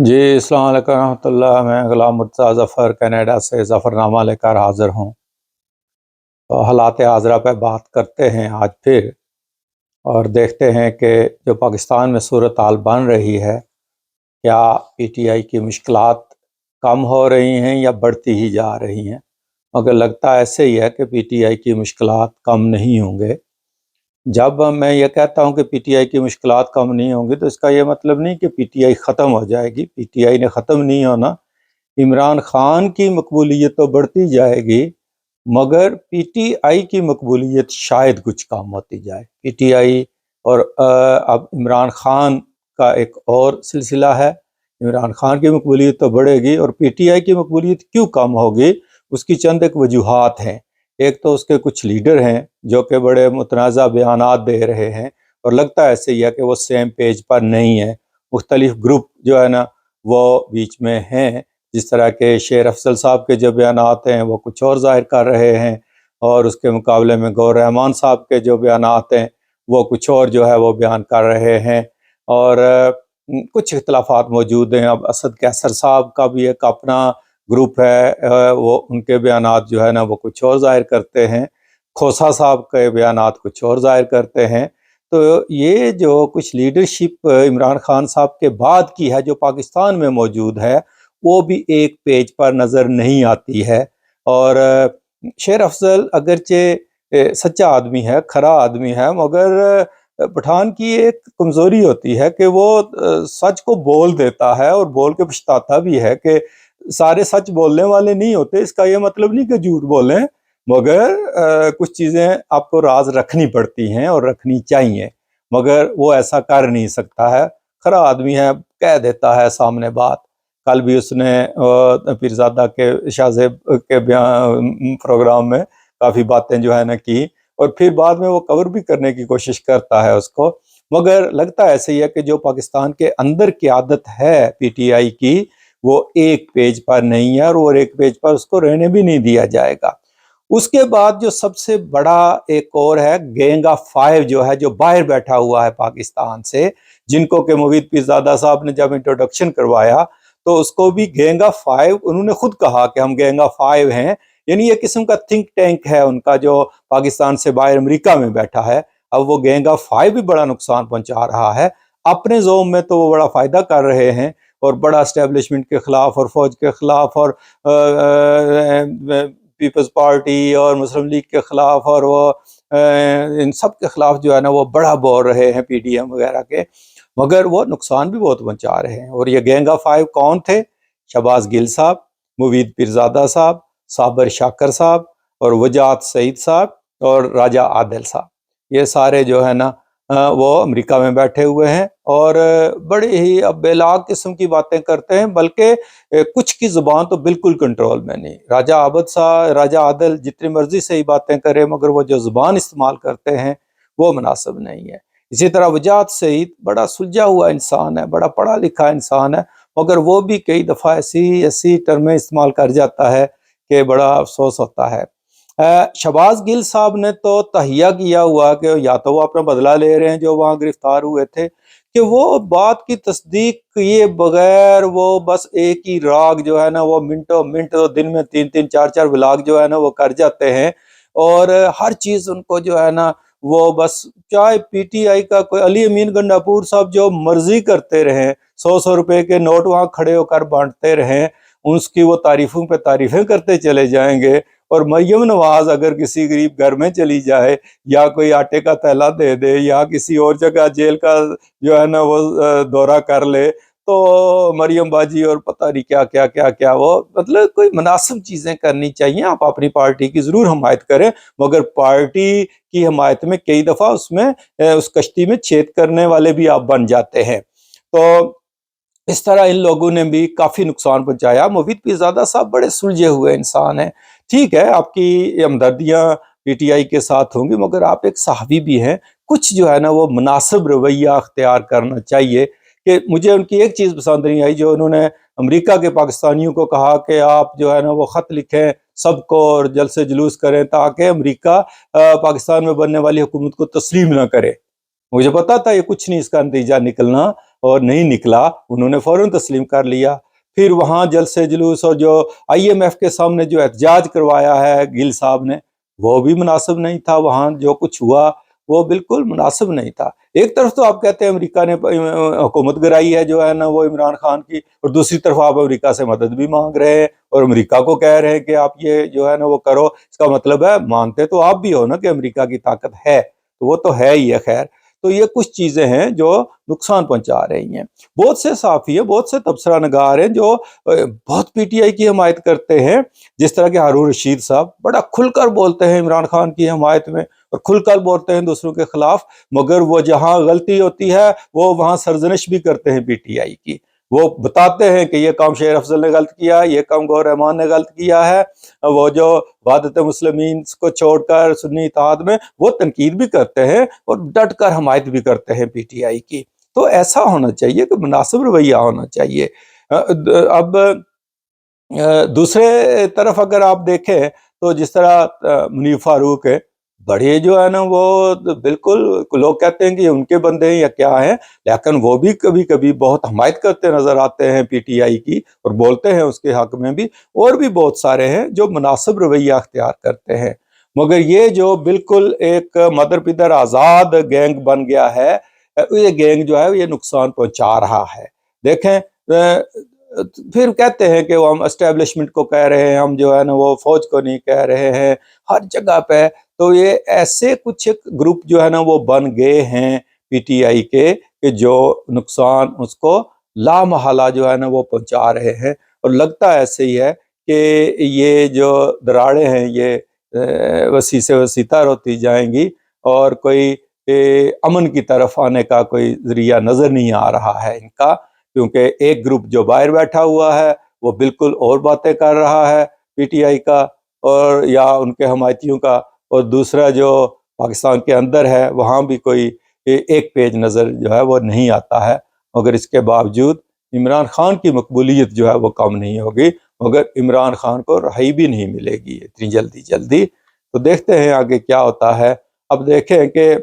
جی السلام علیکم ورحمۃ اللہ۔ میں غلام مرتضیٰ ظفر کینیڈا سے ظفرنامہ لے کر حاضر ہوں۔ تو حالات حاضرہ پہ بات کرتے ہیں آج پھر، اور دیکھتے ہیں کہ جو پاکستان میں صورتحال بن رہی ہے، کیا پی ٹی آئی کی مشکلات کم ہو رہی ہیں یا بڑھتی ہی جا رہی ہیں؟ مگر لگتا ایسے ہی ہے کہ پی ٹی آئی کی مشکلات کم نہیں ہوں گے۔ جب میں یہ کہتا ہوں کہ پی ٹی آئی کی مشکلات کم نہیں ہوں گی تو اس کا یہ مطلب نہیں کہ پی ٹی آئی ختم ہو جائے گی۔ پی ٹی آئی نے ختم نہیں ہونا۔ عمران خان کی مقبولیت تو بڑھتی جائے گی، مگر پی ٹی آئی کی مقبولیت شاید کچھ کم ہوتی جائے۔ پی ٹی آئی اور اب عمران خان کا ایک اور سلسلہ ہے۔ عمران خان کی مقبولیت تو بڑھے گی، اور پی ٹی آئی کی مقبولیت کیوں کم ہوگی؟ اس کی چند ایک وجوہات ہیں۔ ایک تو اس کے کچھ لیڈر ہیں جو کہ بڑے متنازع بیانات دے رہے ہیں، اور لگتا ایسے ہی ہے کہ وہ سیم پیج پر نہیں ہے۔ مختلف گروپ جو ہے نا وہ بیچ میں ہیں، جس طرح کے شیر افضل صاحب کے جو بیانات ہیں وہ کچھ اور ظاہر کر رہے ہیں، اور اس کے مقابلے میں گور رحمان صاحب کے جو بیانات ہیں وہ کچھ اور جو ہے وہ بیان کر رہے ہیں، اور کچھ اختلافات موجود ہیں۔ اب اسد قیصر صاحب کا بھی ایک اپنا گروپ ہے، وہ ان کے بیانات جو ہے نا وہ کچھ اور ظاہر کرتے ہیں، کھوسا صاحب کے بیانات کچھ اور ظاہر کرتے ہیں۔ تو یہ جو کچھ لیڈرشپ عمران خان صاحب کے بعد کی ہے جو پاکستان میں موجود ہے، وہ بھی ایک پیج پر نظر نہیں آتی ہے۔ اور شیر افضل اگرچہ سچا آدمی ہے، کھرا آدمی ہے، مگر پٹھان کی ایک کمزوری ہوتی ہے کہ وہ سچ کو بول دیتا ہے اور بول کے پچھتاتا بھی ہے کہ سارے سچ بولنے والے نہیں ہوتے۔ اس کا یہ مطلب نہیں کہ جھوٹ بولیں، مگر کچھ چیزیں آپ کو راز رکھنی پڑتی ہیں اور رکھنی چاہیے، مگر وہ ایسا کر نہیں سکتا ہے۔ کھرا آدمی ہے، کہہ دیتا ہے سامنے بات۔ کل بھی اس نے پیرزادہ کے شاہ زیب کے پروگرام میں کافی باتیں جو ہے نا کی، اور پھر بعد میں وہ کور بھی کرنے کی کوشش کرتا ہے اس کو، مگر لگتا ایسے ہی ہے کہ جو پاکستان کے اندر کی عادت ہے پی ٹی آئی کی، وہ ایک پیج پر نہیں ہے، اور وہ ایک پیج پر اس کو رہنے بھی نہیں دیا جائے گا۔ اس کے بعد جو سب سے بڑا ایک اور ہے، گینگ آف فائیو جو ہے، جو باہر بیٹھا ہوا ہے پاکستان سے، جن کو کہ موید پیرزادہ صاحب نے جب انٹروڈکشن کروایا تو اس کو بھی گینگ آف فائیو، انہوں نے خود کہا کہ ہم گینگ آف فائیو ہیں، یعنی یہ قسم کا تھنک ٹینک ہے ان کا جو پاکستان سے باہر امریکہ میں بیٹھا ہے۔ اب وہ گینگ آف فائیو بھی بڑا نقصان پہنچا رہا ہے۔ اپنے زوم میں تو وہ بڑا فائدہ کر رہے ہیں، اور بڑا اسٹیبلشمنٹ کے خلاف اور فوج کے خلاف اور پیپلز پارٹی اور مسلم لیگ کے خلاف اور وہ ان سب کے خلاف جو ہے نا وہ بڑا بول رہے ہیں، پی ڈی ایم وغیرہ کے، مگر وہ نقصان بھی بہت پہنچا رہے ہیں۔ اور یہ گینگ آف فائیو کون تھے؟ شہباز گل صاحب، موید پیرزادہ صاحب، صابر شاکر صاحب، اور وجاہت سعید صاحب، اور راجہ عادل صاحب۔ یہ سارے جو ہے نا وہ امریکہ میں بیٹھے ہوئے ہیں، اور بڑی ہی اب بے لاگ قسم کی باتیں کرتے ہیں، بلکہ کچھ کی زبان تو بالکل کنٹرول میں نہیں۔ راجہ عادل جتنی مرضی سے ہی باتیں کرے، مگر وہ جو زبان استعمال کرتے ہیں وہ مناسب نہیں ہے۔ اسی طرح وجاہت سعید بڑا سلجھا ہوا انسان ہے، بڑا پڑھا لکھا انسان ہے، مگر وہ بھی کئی دفعہ ایسی ٹرمیں استعمال کر جاتا ہے کہ بڑا افسوس ہوتا ہے۔ شہباز گل صاحب نے تو تہیہ کیا ہوا کہ یا تو وہ اپنا بدلہ لے رہے ہیں جو وہاں گرفتار ہوئے تھے، کہ وہ بات کی تصدیق کیے بغیر وہ بس ایک ہی راگ جو ہے نا وہ منٹوں منٹ، دن میں 3-4 ولاگ جو ہے نا وہ کر جاتے ہیں، اور ہر چیز ان کو جو ہے نا وہ بس، چاہے پی ٹی آئی کا کوئی علی امین گنڈاپور صاحب جو مرضی کرتے رہیں، 100 روپے کے نوٹ وہاں کھڑے ہو کر بانٹتے رہیں، اس کی وہ تعریفوں پہ تعریفیں کرتے چلے جائیں گے، اور مریم نواز اگر کسی غریب گھر میں چلی جائے، یا کوئی آٹے کا تھیلا دے دے، یا کسی اور جگہ جیل کا جو ہے نا وہ دورہ کر لے، تو مریم باجی اور پتہ نہیں کیا کیا کیا کیا، وہ مطلب کوئی مناسب چیزیں کرنی چاہیے۔ آپ اپنی پارٹی کی ضرور حمایت کریں، مگر پارٹی کی حمایت میں کئی دفعہ اس کشتی میں چھید کرنے والے بھی آپ بن جاتے ہیں۔ تو اس طرح ان لوگوں نے بھی کافی نقصان پہنچایا۔ موید پیرزادہ صاحب بڑے سلجھے ہوئے انسان ہیں، ٹھیک ہے آپ کی ہمدردیاں پی ٹی آئی کے ساتھ ہوں گی، مگر آپ ایک صحافی بھی ہیں، کچھ جو ہے نا وہ مناسب رویہ اختیار کرنا چاہیے۔ کہ مجھے ان کی ایک چیز پسند نہیں آئی، جو انہوں نے امریکہ کے پاکستانیوں کو کہا کہ آپ جو ہے نا وہ خط لکھیں سب کو اور جلسے جلوس کریں تاکہ امریکہ پاکستان میں بننے والی حکومت کو تسلیم نہ کرے۔ مجھے پتا تھا یہ کچھ نہیں اس کا نتیجہ نکلنا، اور نہیں نکلا، انہوں نے فوراً تسلیم کر لیا۔ پھر وہاں جلسے جلوس اور جو IMF کے سامنے جو احتجاج کروایا ہے گل صاحب نے، وہ بھی مناسب نہیں تھا۔ وہاں جو کچھ ہوا وہ بالکل مناسب نہیں تھا۔ ایک طرف تو آپ کہتے ہیں امریکہ نے حکومت گرائی ہے جو ہے نا وہ عمران خان کی، اور دوسری طرف آپ امریکہ سے مدد بھی مانگ رہے ہیں اور امریکہ کو کہہ رہے ہیں کہ آپ یہ جو ہے نا وہ کرو۔ اس کا مطلب ہے مانتے تو آپ بھی ہو نا کہ امریکہ کی طاقت ہے، تو وہ تو ہے ہی ہے۔ خیر، تو یہ کچھ چیزیں ہیں جو نقصان پہنچا رہی ہیں۔ بہت سے صحافی ہیں، بہت سے تبصرہ نگار ہیں جو بہت PTI کی حمایت کرتے ہیں، جس طرح کہ ہارون رشید صاحب بڑا کھل کر بولتے ہیں عمران خان کی حمایت میں اور کھل کر بولتے ہیں دوسروں کے خلاف، مگر وہ جہاں غلطی ہوتی ہے وہ وہاں سرزنش بھی کرتے ہیں PTI کی۔ وہ بتاتے ہیں کہ یہ کام شیر افضل نے غلط کیا، یہ کام گور رحمان نے غلط کیا ہے، وہ جو وحدت مسلمین کو چھوڑ کر سنی اتحاد میں، وہ تنقید بھی کرتے ہیں اور ڈٹ کر حمایت بھی کرتے ہیں PTI کی۔ تو ایسا ہونا چاہیے کہ مناسب رویہ ہونا چاہیے۔ اب دوسرے طرف اگر آپ دیکھیں تو جس طرح منیر فاروق ہے، بڑے جو ہے نا وہ بالکل لوگ کہتے ہیں کہ ان کے بندے ہیں یا کیا ہیں، لیکن وہ بھی کبھی کبھی بہت حمایت کرتے نظر آتے ہیں PTI کی اور بولتے ہیں اس کے حق میں بھی، اور بھی بہت سارے ہیں جو مناسب رویہ اختیار کرتے ہیں۔ مگر یہ جو بالکل ایک مدر پدر آزاد گینگ بن گیا ہے، یہ گینگ جو ہے یہ نقصان پہنچا رہا ہے۔ دیکھیں پھر کہتے ہیں کہ وہ ہم اسٹیبلشمنٹ کو کہہ رہے ہیں، ہم جو ہے نا وہ فوج کو نہیں کہہ رہے ہیں، ہر جگہ پہ۔ تو یہ ایسے کچھ گروپ جو ہے نا وہ بن گئے ہیں PTI کے کہ جو نقصان اس کو لا محالہ جو ہے نا وہ پہنچا رہے ہیں، اور لگتا ایسے ہی ہے کہ یہ جو دراڑیں ہیں یہ وسیع سے وسیع تر ہوتی جائیں گی اور کوئی امن کی طرف آنے کا کوئی ذریعہ نظر نہیں آ رہا ہے ان کا، کیونکہ ایک گروپ جو باہر بیٹھا ہوا ہے وہ بالکل اور باتیں کر رہا ہے PTI کا اور یا ان کے حمایتیوں کا، اور دوسرا جو پاکستان کے اندر ہے وہاں بھی کوئی ایک پیج نظر جو ہے وہ نہیں آتا ہے۔ مگر اس کے باوجود عمران خان کی مقبولیت جو ہے وہ کم نہیں ہوگی، مگر عمران خان کو رہائی بھی نہیں ملے گی اتنی جلدی۔ تو دیکھتے ہیں آگے کیا ہوتا ہے۔ اب دیکھیں کہ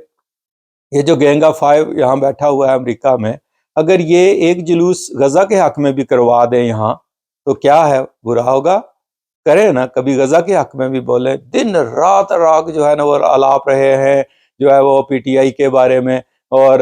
یہ جو گینگ آف 5 یہاں بیٹھا ہوا ہے امریکہ میں، اگر یہ ایک جلوس غزہ کے حق میں بھی کروا دیں یہاں تو کیا ہے، برا ہوگا؟ کریں نا، کبھی غزہ کے حق میں بھی بولیں، دن رات راگ جو ہے نا وہ الاپ رہے ہیں جو ہے وہ PTI کے بارے میں اور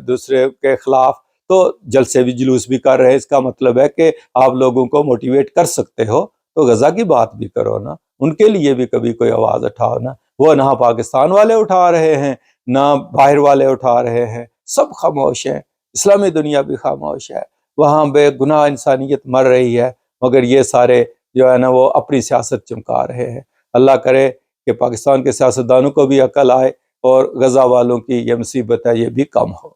دوسرے کے خلاف، تو جلسے بھی جلوس بھی کر رہے ہیں۔ اس کا مطلب ہے کہ آپ لوگوں کو موٹیویٹ کر سکتے ہو تو غزہ کی بات بھی کرو نا، ان کے لیے بھی کبھی کوئی آواز اٹھاؤ نا۔ وہ نہ پاکستان والے اٹھا رہے ہیں نہ باہر والے اٹھا رہے ہیں، سب خاموش ہیں، اسلامی دنیا بھی خاموش ہے، وہاں بے گناہ انسانیت مر رہی ہے، مگر یہ سارے جو ہے نا وہ اپنی سیاست چمکا رہے ہیں۔ اللہ کرے کہ پاکستان کے سیاستدانوں کو بھی عقل آئے اور غزہ والوں کی یہ مصیبت ہے یہ بھی کم ہو۔